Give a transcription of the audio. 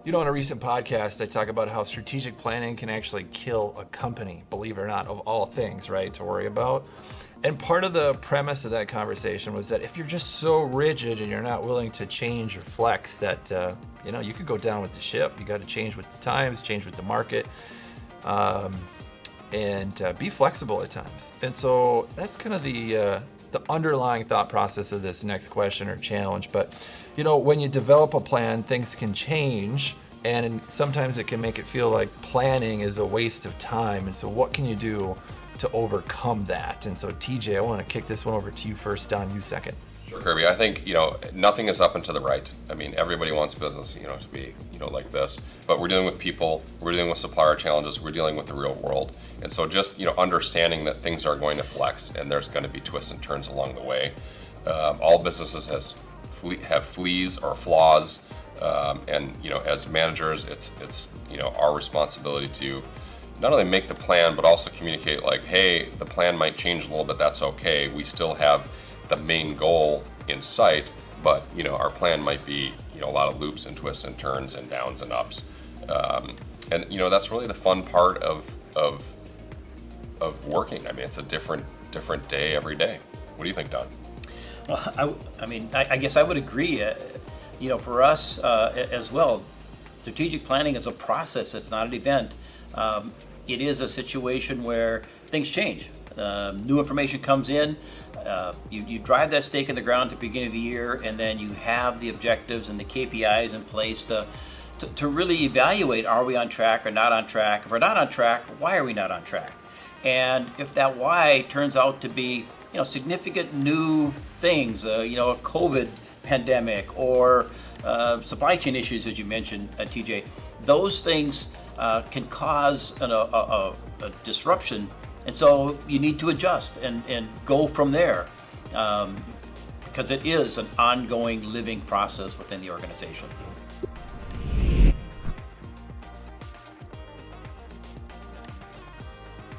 You know, in a recent podcast, I talk about how strategic planning can actually kill a company, believe it or not, of all things, right, to worry about. And part of the premise of that conversation was that if you're just so rigid and you're not willing to change or flex, that, you could go down with the ship. You got to change with the times, change with the market, and be flexible at times. And so that's kind of the underlying thought process of this next question or challenge. But, when you develop a plan, things can change, and sometimes it can make it feel like planning is a waste of time. And so what can you do to overcome that? And so TJ, I want to kick this one over to you first, Don, you second. Sure, Kirby. I think, nothing is up and to the right. I mean, everybody wants business, to be, like this. But we're dealing with people, we're dealing with supplier challenges, we're dealing with the real world. And so just, understanding that things are going to flex and there's going to be twists and turns along the way. All businesses have fleas or flaws. And, as managers, it's our responsibility to not only make the plan, but also communicate like, hey, the plan might change a little bit, that's okay. We still have the main goal in sight, but our plan might be a lot of loops and twists and turns and downs and ups, and that's really the fun part of working. I mean, it's a different day every day. What do you think, Don? Well, I guess I would agree. For us as well, strategic planning is a process. It's not an event. It is a situation where things change. New information comes in. You drive that stake in the ground at the beginning of the year, and then you have the objectives and the KPIs in place to really evaluate, are we on track or not on track? If we're not on track, why are we not on track? And if that why turns out to be significant new things, a COVID pandemic or supply chain issues, as you mentioned, TJ, those things can cause a disruption. And so you need to adjust and go from there, because it is an ongoing living process within the organization.